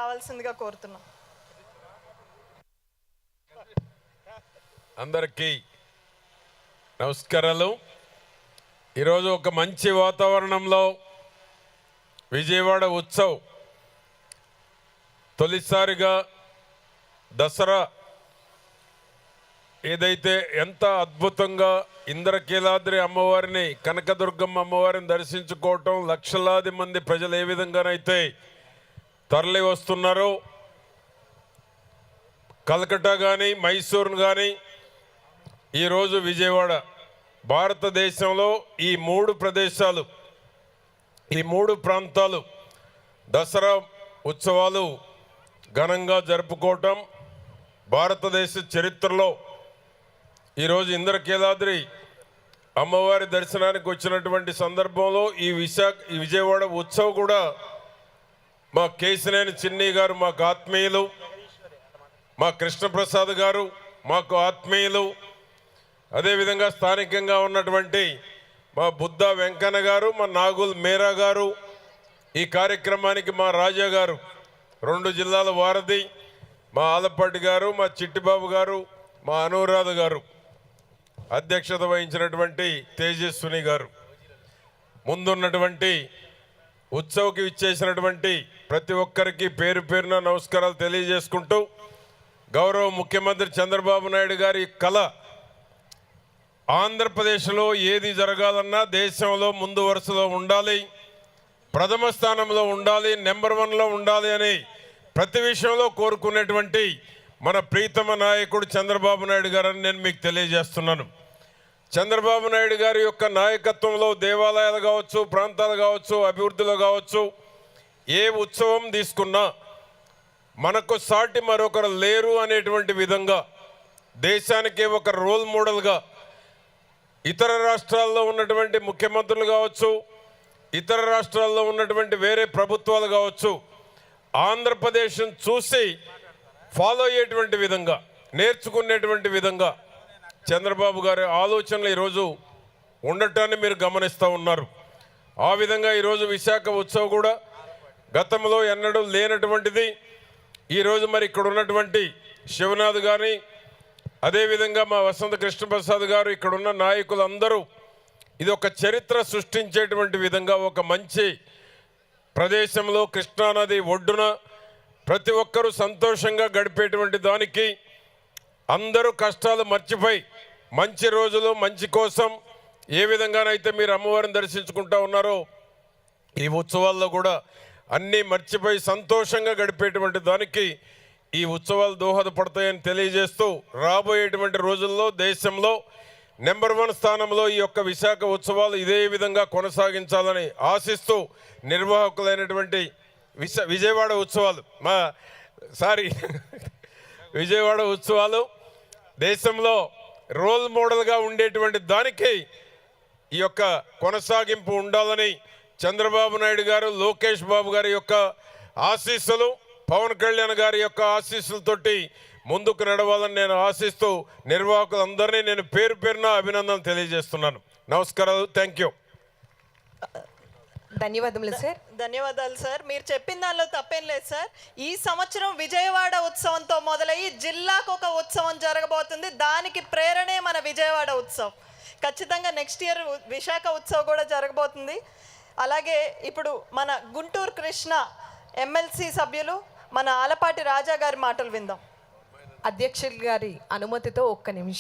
రావాల్సిందిగా కోరుతున్నాం. అందరికీ నమస్కారాలు. ఈరోజు ఒక మంచి వాతావరణంలో విజయవాడ ఉత్సవ్ తొలిసారిగా దసరా ఏదైతే ఎంత అద్భుతంగా ఇంద్రకీలాద్రి అమ్మవారిని కనకదుర్గమ్మ అమ్మవారిని దర్శించుకోవటం లక్షలాది మంది ప్రజలు ఏ విధంగానైతే తరలి వస్తున్నారో, కలకట్టా కానీ మైసూరు కానీ ఈరోజు విజయవాడ, భారతదేశంలో ఈ మూడు ప్రదేశాలు, ఈ మూడు ప్రాంతాలు దసరా ఉత్సవాలు ఘనంగా జరుపుకోవటం భారతదేశ చరిత్రలో ఈరోజు ఇంద్రకీలాద్రి అమ్మవారి దర్శనానికి వచ్చినటువంటి సందర్భంలో ఈ విజయవాడ ఉత్సవ్ కూడా మా కేసినేని చిన్ని గారు మాకు ఆత్మీయులు, మా కృష్ణప్రసాద్ గారు మాకు ఆత్మీయులు, అదేవిధంగా స్థానికంగా ఉన్నటువంటి మా బుద్ధ వెంకన్న గారు, మా నాగుల్ మేరా గారు, ఈ కార్యక్రమానికి మా రాజా గారు 2 జిల్లాల వారధి, మా ఆలపాటి గారు, మా చిట్టిబాబు గారు, మా అనురాధ గారు, అధ్యక్షత వహించినటువంటి తేజస్విని గారు, ముందున్నటువంటి ఉత్సవ్కి ఇచ్చేసినటువంటి ప్రతి ఒక్కరికి పేరు పేరున నమస్కారాలు తెలియజేసుకుంటూ, గౌరవ ముఖ్యమంత్రి చంద్రబాబు నాయుడు గారి కళ ఆంధ్రప్రదేశ్లో ఏది జరగాలన్నా దేశంలో ముందు వరుసలో ఉండాలి, ప్రథమ స్థానంలో ఉండాలి, నెంబర్ 1లో ఉండాలి అని ప్రతి విషయంలో కోరుకునేటువంటి మన ప్రీతమ నాయకుడు చంద్రబాబు నాయుడు గారని నేను మీకు తెలియజేస్తున్నాను. చంద్రబాబు నాయుడు గారి యొక్క నాయకత్వంలో దేవాలయాలు కావచ్చు, ప్రాంతాలు కావచ్చు, అభివృద్ధిలో కావచ్చు, ఏ ఉత్సవం తీసుకున్నా మనకు సాటి మరొకరు లేరు అనేటువంటి విధంగా దేశానికి ఒక రోల్ మోడల్గా ఇతర రాష్ట్రాల్లో ఉన్నటువంటి ముఖ్యమంత్రులు కావచ్చు, ఇతర రాష్ట్రాల్లో ఉన్నటువంటి వేరే ప్రభుత్వాలు కావచ్చు, ఆంధ్రప్రదేశ్ను చూసి ఫాలో అయ్యేటువంటి విధంగా, నేర్చుకునేటువంటి విధంగా చంద్రబాబు గారి ఆలోచనలు ఈరోజు ఉండటాన్ని మీరు గమనిస్తూ ఉన్నారు. ఆ విధంగా ఈరోజు విశాఖ ఉత్సవ్ కూడా గతంలో ఎన్నడూ లేనటువంటిది. ఈరోజు మరి ఇక్కడ ఉన్నటువంటి శివనాథ్ కానీ, అదేవిధంగా మా వసంత కృష్ణప్రసాద్ గారు, ఇక్కడున్న నాయకులందరూ ఇది ఒక చరిత్ర సృష్టించేటువంటి విధంగా ఒక మంచి ప్రదేశంలో కృష్ణానది ఒడ్డున ప్రతి ఒక్కరూ సంతోషంగా గడిపేటువంటి దానికి అందరూ కష్టాలు మర్చిపోయి మంచి రోజులు మంచి కోసం ఏ విధంగానైతే మీరు అమ్మవారిని దర్శించుకుంటా ఉన్నారో ఈ ఉత్సవాల్లో కూడా అన్నీ మర్చిపోయి సంతోషంగా గడిపేటువంటి దానికి ఈ ఉత్సవాలు దోహదపడతాయని తెలియజేస్తూ, రాబోయేటువంటి రోజుల్లో దేశంలో నెంబర్ 1 స్థానంలో ఈ యొక్క విశాఖ ఉత్సవాలు ఇదే విధంగా కొనసాగించాలని ఆశిస్తూ, నిర్వాహకులైనటువంటి విజయవాడ ఉత్సవాలు విజయవాడ ఉత్సవాలు దేశంలో రోల్ మోడల్గా ఉండేటువంటి దానికి ఈ యొక్క కొనసాగింపు ఉండాలని చంద్రబాబు నాయుడు గారు, లోకేష్ బాబు గారి యొక్క ఆశీస్సులు, పవన్ కళ్యాణ్ గారి యొక్క ఆశీస్సులతోటి ముందుకు నడవాలని నేను ఆశిస్తూ నిర్వాహకులందరినీ నేను పేరు పేరున అభినందనలు తెలియజేస్తున్నాను. నమస్కారాలు. Thank you. ధన్యవాదములు సార్. ధన్యవాదాలు సార్. మీరు చెప్పిన దానిలో తప్పేం లేదు సార్. ఈ సంవత్సరం విజయవాడ ఉత్సవంతో మొదలయ్యి జిల్లాకు ఒక ఉత్సవం జరగబోతుంది. దానికి ప్రేరణే మన విజయవాడ ఉత్సవ్. ఖచ్చితంగా నెక్స్ట్ ఇయర్ విశాఖ ఉత్సవ్ కూడా జరగబోతుంది. అలాగే ఇప్పుడు మన గుంటూరు కృష్ణ ఎమ్మెల్సీ సభ్యులు మన ఆలపాటి రాజా గారి మాటలు విందాం. అధ్యక్షులు గారి అనుమతితో ఒక్క నిమిషం.